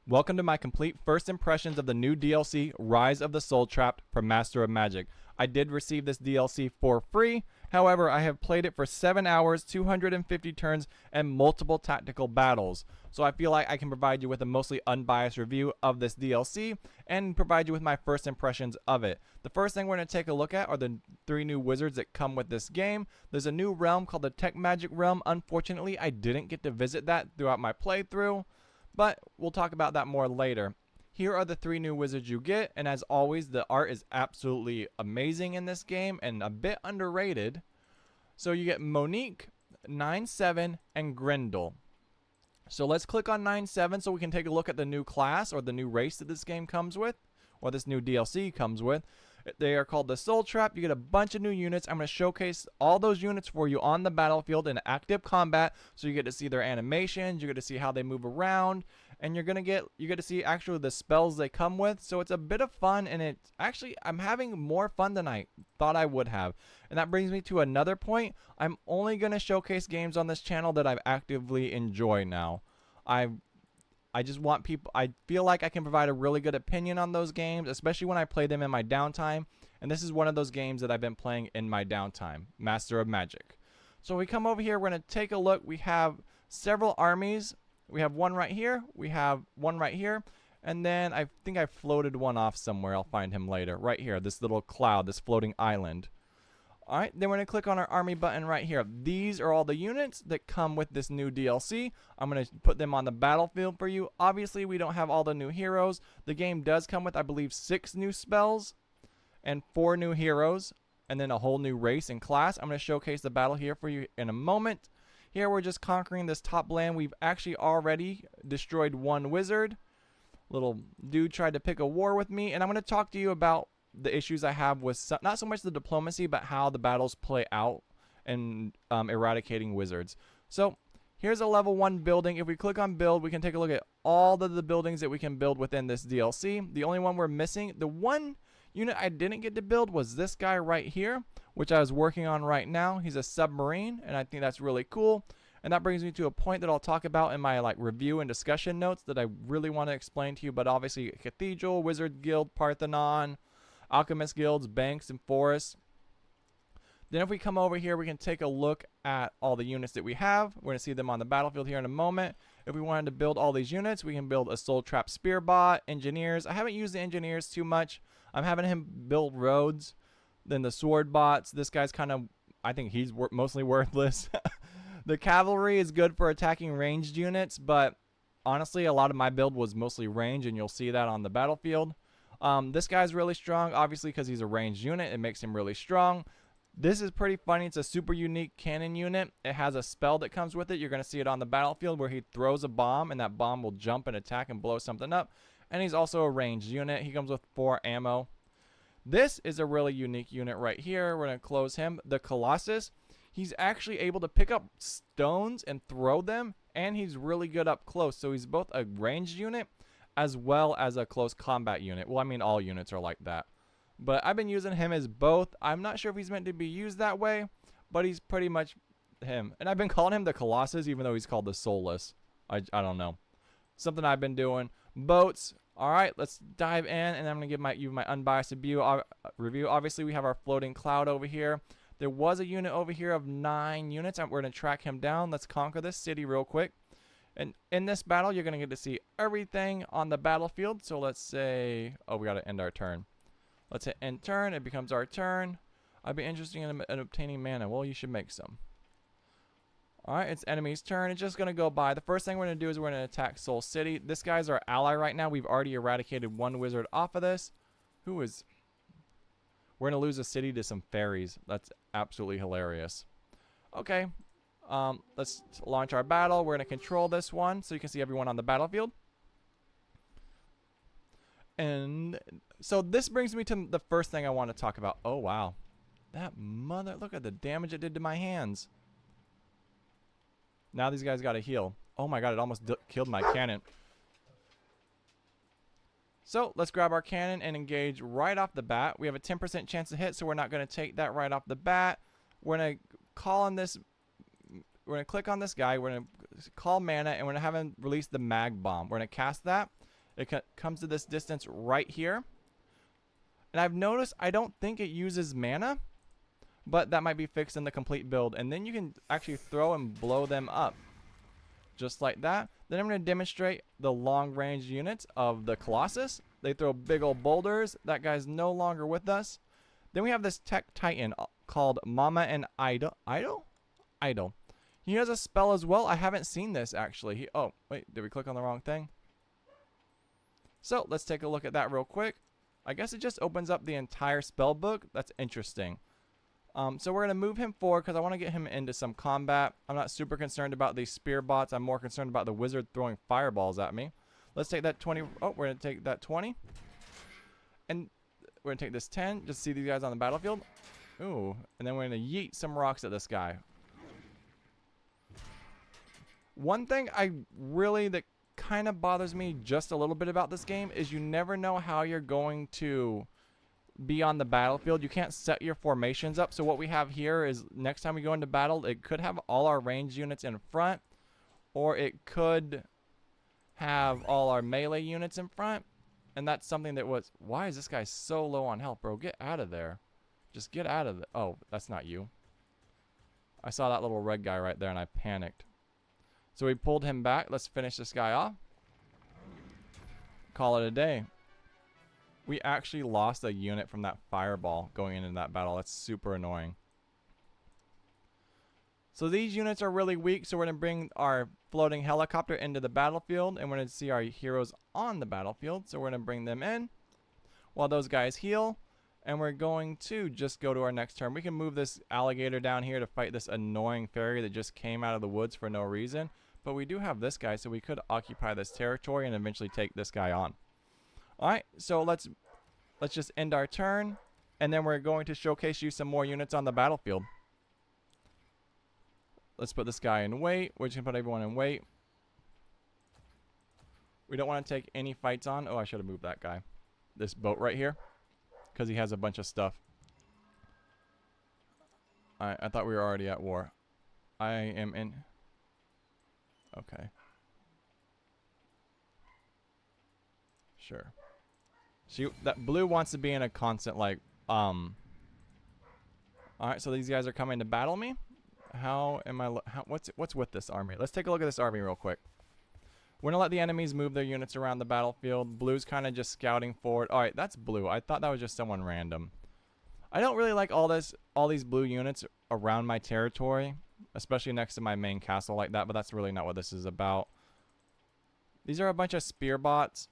Welcome to my complete first impressions of the new DLC, Rise of the Soultrapped for Master of Magic. I did receive this DLC for free, however, I have played it for 7 hours, 250 turns, and multiple tactical battles. So I feel like I can provide you with a mostly unbiased review of this DLC and provide you with my first impressions of it. The first thing we're going to take a look at are the 3 new wizards that come with this game. There's a new realm called the Tech Magic Realm. Unfortunately, I didn't get to visit that throughout my playthrough, but we'll talk about that more later. Here are the 3 new wizards you get, and as always, the art is absolutely amazing in this game and a bit underrated. So you get Monique, 9-7, and Grendel. So let's click on 9-7 so we can take a look at the new class or the new race that this game comes with, or this new DLC comes with. They are called the Soultrapped. You get a bunch of new units. I'm going to showcase all those units for you on the battlefield in active combat, so you get to see their animations, you get to see how they move around, and you get to see actually the spells they come with. So it's a bit of fun, and it's actually, I'm having more fun than I thought I would have. And that brings me to another point. I'm only going to showcase games on this channel that I actively enjoy now. I just want people, I feel like I can provide a really good opinion on those games, especially when I play them in my downtime. And this is one of those games that I've been playing in my downtime, Master of Magic. So we come over here, we're going to take a look. We have several armies. We have one right here. We have one right here. And then I think I floated one off somewhere. I'll find him later. Right here, this little cloud, this floating island. Alright, then we're going to click on our army button right here. These are all the units that come with this new DLC. I'm going to put them on the battlefield for you. Obviously, we don't have all the new heroes. The game does come with, I believe, 6 new spells and 4 new heroes, and then a whole new race and class. I'm going to showcase the battle here for you in a moment. Here we're just conquering this top land. We've actually already destroyed one wizard. Little dude tried to pick a war with me, and I'm going to talk to you about the issues I have with not so much the diplomacy, but how the battles play out and eradicating wizards. So here's a level 1 building. If we click on build, we can take a look at all of the buildings that we can build within this DLC. The only one we're missing, the one unit I didn't get to build, was this guy right here, which I was working on right now. He's a submarine, and I think that's really cool. And that brings me to a point that I'll talk about in my review and discussion notes that I really want to explain to you. But obviously, Cathedral, Wizard Guild, Parthenon, Alchemist Guilds, Banks, and Forests. Then if we come over here, we can take a look at all the units that we have. We're going to see them on the battlefield here in a moment. If we wanted to build all these units, we can build a Soultrapped Spear Bot, Engineers. I haven't used the Engineers too much. I'm having him build roads. Then the Sword Bots. This guy's kind of, I think he's mostly worthless. The Cavalry is good for attacking ranged units, but honestly, a lot of my build was mostly range, and you'll see that on the battlefield. This guy's really strong, obviously, because he's a ranged unit. It makes him really strong. This is pretty funny. It's a super unique cannon unit. It has a spell that comes with it. You're going to see it on the battlefield where he throws a bomb, and that bomb will jump and attack and blow something up. And he's also a ranged unit. He comes with 4 ammo. This is a really unique unit right here. We're going to close him. The Colossus. He's actually able to pick up stones and throw them, and he's really good up close. So he's both a ranged unit as well as a close combat unit. Well, I mean, all units are like that. But I've been using him as both. I'm not sure if he's meant to be used that way, but he's pretty much him. And I've been calling him the Colossus, even though he's called the Soulless. I don't know. Something I've been doing. Boats. All right, let's dive in, and I'm going to give you my unbiased review. Obviously, we have our floating cloud over here. There was a unit over here of 9 units. We're going to track him down. Let's conquer this city real quick. And in this battle, you're going to get to see everything on the battlefield. So let's say, oh, we got to end our turn. Let's hit end turn. It becomes our turn. I'd be interested in obtaining mana. Well, you should make some. All right, it's enemy's turn. It's just going to go by. The first thing we're going to do is we're going to attack Soul City. This guy's our ally right now. We've already eradicated one wizard off of this. We're going to lose a city to some fairies. That's absolutely hilarious. Okay. Let's launch our battle. We're going to control this one so you can see everyone on the battlefield. And so this brings me to the first thing I want to talk about. Oh, wow. Look at the damage it did to my hands. Now these guys got to heal. Oh my god, it almost killed my cannon. So let's grab our cannon and engage right off the bat. We have a 10% chance to hit, so we're not going to take that right off the bat. We're going to call on this. We're going to click on this guy. We're going to call mana, and we're going to have him release the mag bomb. We're going to cast that, It comes to this distance right here. And I've noticed I don't think it uses mana, but that might be fixed in the complete build. And then you can actually throw and blow them up. Just like that. Then I'm going to demonstrate the long range units of the Colossus. They throw big old boulders. That guy's no longer with us. Then we have this tech titan called Mama and Idol. Idol. He has a spell as well. I haven't seen this actually. Oh, wait, did we click on the wrong thing? So let's take a look at that real quick. I guess it just opens up the entire spell book. That's interesting. So we're going to move him forward because I want to get him into some combat. I'm not super concerned about these spear bots. I'm more concerned about the wizard throwing fireballs at me. Let's take that 20. Oh, we're going to take that 20. And we're going to take this 10. Just see these guys on the battlefield. Ooh. And then we're going to yeet some rocks at this guy. One thing that kind of bothers me just a little bit about this game is you never know how you're going to be on the battlefield. You can't set your formations up. So what we have here is next time we go into battle, it could have all our ranged units in front, or it could have all our melee units in front. And that's something that was, why is this guy so low on health, bro? Get out of there. Just get out of it. Oh, that's not you. I saw that little red guy right there and I panicked. So we pulled him back. Let's finish this guy off. Call it a day. We actually lost a unit from that fireball going into that battle. That's super annoying. So these units are really weak, so we're going to bring our floating helicopter into the battlefield, and we're going to see our heroes on the battlefield. So we're going to bring them in while those guys heal, and we're going to just go to our next turn. We can move this alligator down here to fight this annoying fairy that just came out of the woods for no reason. But we do have this guy, so we could occupy this territory and eventually take this guy on. Alright, so let's just end our turn, and then we're going to showcase you some more units on the battlefield. Let's put this guy in wait. We're just going to put everyone in wait. We don't want to take any fights on. Oh, I should have moved that guy. This boat right here, because he has a bunch of stuff. Alright, I thought we were already at war. I am in... Okay. Sure. That blue wants to be in a constant, like, Alright, so these guys are coming to battle me. How am I... what's with this army? Let's take a look at this army real quick. We're going to let the enemies move their units around the battlefield. Blue's kind of just scouting forward. Alright, that's blue. I thought that was just someone random. I don't really like all these blue units around my territory, especially next to my main castle like that, but that's really not what this is about. These are a bunch of spear bots.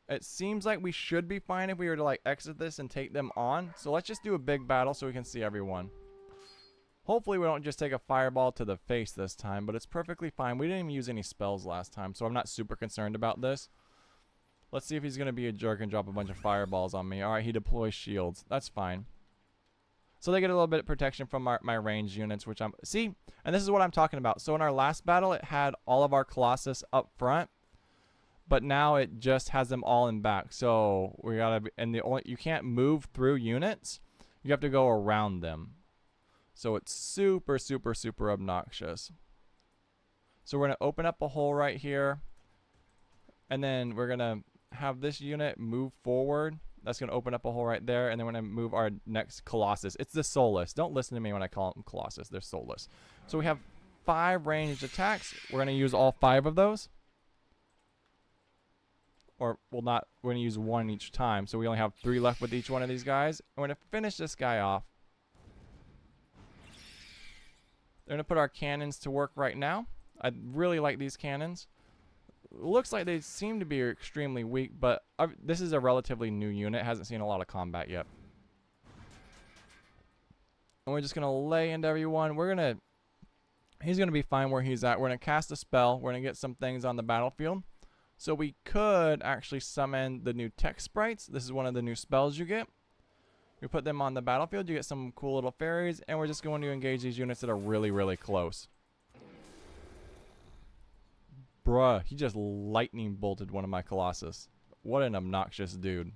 It seems like we should be fine if we were to like exit this and take them on. So let's just do a big battle so we can see everyone. Hopefully we don't just take a fireball to the face this time, but it's perfectly fine. We didn't even use any spells last time, so I'm not super concerned about this. Let's see if he's going to be a jerk and drop a bunch of fireballs on me. Alright, he deploys shields. That's fine. So they get a little bit of protection from my ranged units, which I'm... See? And this is what I'm talking about. So in our last battle, it had all of our Colossus up front, but now it just has them all in back. So we gotta... And you can't move through units. You have to go around them. So it's super, super, super obnoxious. So we're going to open up a hole right here. And then we're going to have this unit move forward. That's going to open up a hole right there. And then we're going to move our next Colossus. It's the Soulless. Don't listen to me when I call them Colossus. They're Soulless. So we have 5 ranged attacks. We're going to use all 5 of those. Or, well, not. We're going to use 1 each time. So we only have 3 left with each one of these guys. And we're going to finish this guy off. They're going to put our cannons to work right now. I really like these cannons. Looks like they seem to be extremely weak, but this is a relatively new unit. Hasn't seen a lot of combat yet. And we're just going to lay into everyone. He's going to be fine where he's at. We're going to cast a spell. We're going to get some things on the battlefield. So we could actually summon the new tech sprites. This is one of the new spells you get. We put them on the battlefield. You get some cool little fairies. And we're just going to engage these units that are really, really close. Bruh, he just lightning bolted one of my Colossus. What an obnoxious dude.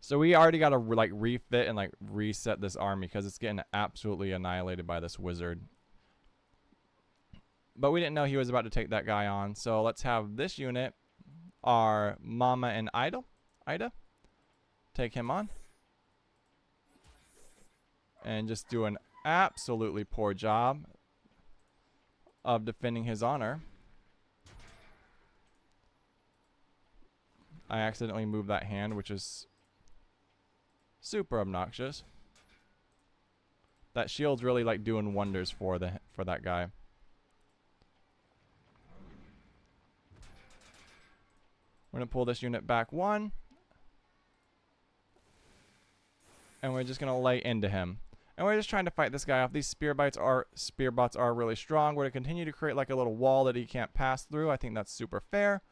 So we already got to like refit and like reset this army because it's getting absolutely annihilated by this wizard. But we didn't know he was about to take that guy on. So let's have this unit, our Mama and Ida, take him on. And just do an absolutely poor job of defending his honor. I accidentally moved that hand, which is super obnoxious. That shield's really like doing wonders for that guy. We're gonna pull this unit back 1. And we're just gonna lay into him. And we're just trying to fight this guy off. These spear bots are really strong. We're gonna continue to create like a little wall that he can't pass through. I think that's super fair.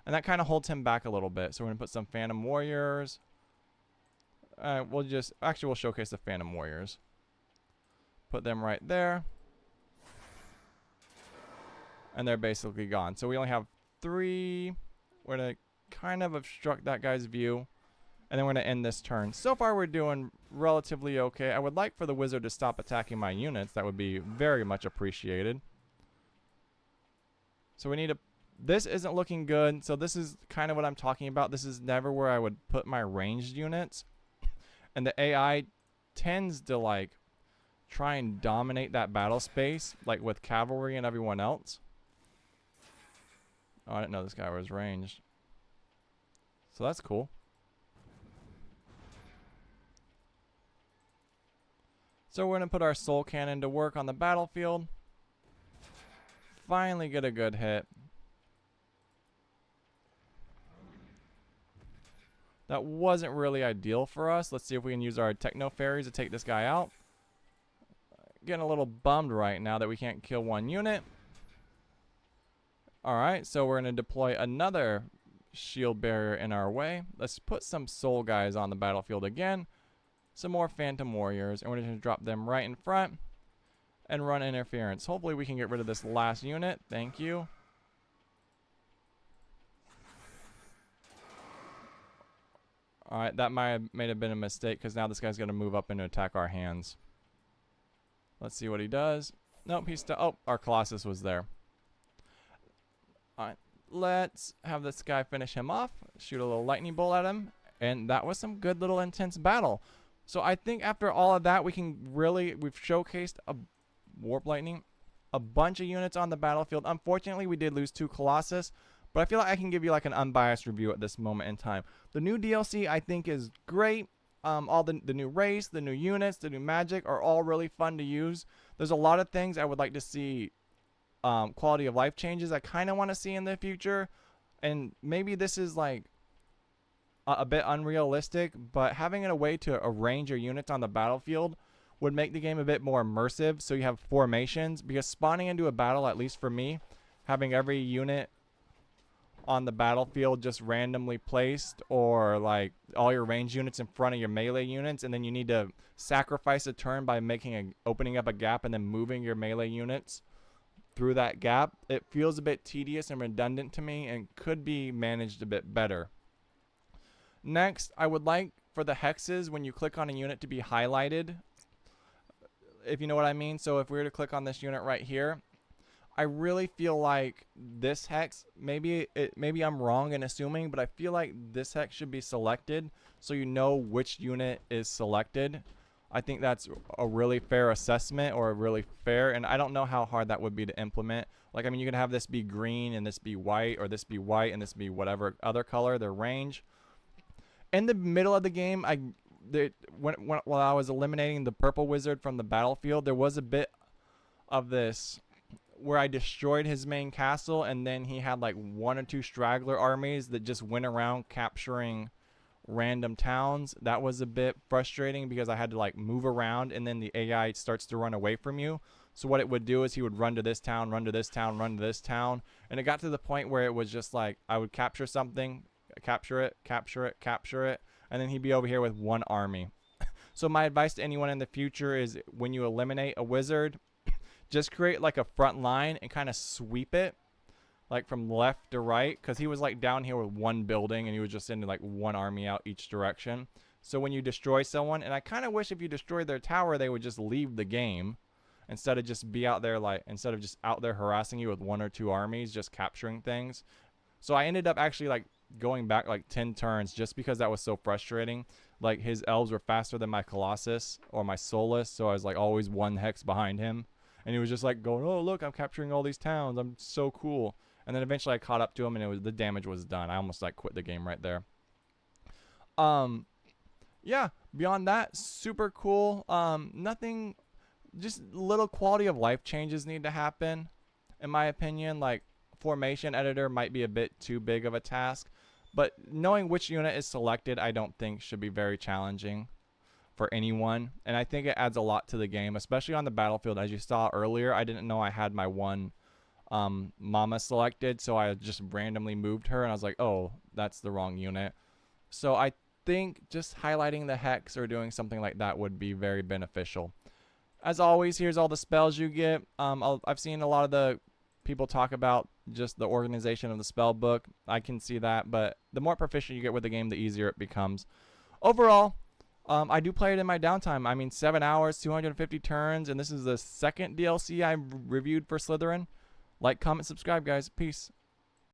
And that kind of holds him back a little bit. So we're gonna put some Phantom Warriors. We'll showcase the Phantom Warriors. Put them right there. And they're basically gone. So we only have 3. We're gonna kind of obstruct that guy's view. And then we're going to end this turn. So far, we're doing relatively okay. I would like for the wizard to stop attacking my units. That would be very much appreciated. So we need to... This isn't looking good. So this is kind of what I'm talking about. This is never where I would put my ranged units. And the AI tends to, like, try and dominate that battle space, like with cavalry and everyone else. Oh, I didn't know this guy was ranged. So that's cool. So we're going to put our soul cannon to work on the battlefield. Finally get a good hit. That wasn't really ideal for us. Let's see if we can use our techno fairies to take this guy out. Getting a little bummed right now that we can't kill 1 unit. Alright, so we're going to deploy another shield barrier in our way. Let's put some soul guys on the battlefield again. Some more Phantom Warriors, and we're going to drop them right in front and run interference. Hopefully we can get rid of this last unit. Thank you. Alright, that may have been a mistake because now this guy's going to move up and attack our hands. Let's see what he does. Nope, he's still... Oh, our Colossus was there. Alright, let's have this guy finish him off. Shoot a little lightning bolt at him. And that was some good little intense battle. So I think after all of that, we've showcased a Warp Lightning, a bunch of units on the battlefield. Unfortunately, we did lose 2 Colossus, but I feel like I can give you like an unbiased review at this moment in time. The new DLC I think is great. All the new race, the new units, the new magic are all really fun to use. There's a lot of things I would like to see quality of life changes I kind of want to see in the future. And maybe this is like a bit unrealistic, but having a way to arrange your units on the battlefield would make the game a bit more immersive. So you have formations, because spawning into a battle, at least for me, having every unit on the battlefield just randomly placed, or like all your ranged units in front of your melee units, and then you need to sacrifice a turn by opening up a gap and then moving your melee units through that gap. It feels a bit tedious and redundant to me and could be managed a bit better. Next, I would like for the hexes when you click on a unit to be highlighted, if you know what I mean. So if we were to click on this unit right here, I really feel like this hex, maybe I'm wrong in assuming, but I feel like this hex should be selected so you know which unit is selected. I think that's a really fair assessment, or a really fair, and I don't know how hard that would be to implement. Like, I mean, you can have this be green and this be white, or this be white and this be whatever other color, their range. In the middle of the game, while I was eliminating the purple wizard from the battlefield, there was a bit of this where I destroyed his main castle, and then he had like 1 or 2 straggler armies that just went around capturing random towns. That was a bit frustrating because I had to like move around, and then the AI starts to run away from you. So what it would do is he would run to this town, run to this town, run to this town, and it got to the point where it was just like I would capture something, capture it, and then he'd be over here with 1 army. So my advice to anyone in the future is, when you eliminate a wizard, just create like a front line and kind of sweep it like from left to right, because he was like down here with 1 building and he was just sending like 1 army out each direction. So when you destroy someone, and I kind of wish if you destroyed their tower they would just leave the game instead of just out there harassing you with 1 or 2 armies, just capturing things. So I ended up actually like going back like 10 turns just because that was so frustrating. Like his elves were faster than my Colossus or my Solus, so I was like always 1 hex behind him. And he was just like going, oh look, I'm capturing all these towns, I'm so cool. And then eventually I caught up to him, and the damage was done. I almost like quit the game right there. Yeah, beyond that, super cool. Nothing, just little quality of life changes need to happen, in my opinion. Like formation editor might be a bit too big of a task, but knowing which unit is selected, I don't think should be very challenging for anyone. And I think it adds a lot to the game, especially on the battlefield. As you saw earlier, I didn't know I had my one mama selected, so I just randomly moved her, and I was like, oh, that's the wrong unit. So I think just highlighting the hex or doing something like that would be very beneficial. As always, here's all the spells you get. I've seen a lot of the people talk about just the organization of the spell book. I can see that, but the more proficient you get with the game, the easier it becomes. Overall, I do play it in my downtime. I mean, 7 hours, 250 turns, and this is the second DLC I reviewed for Slytherin. Like, comment, subscribe, guys. Peace.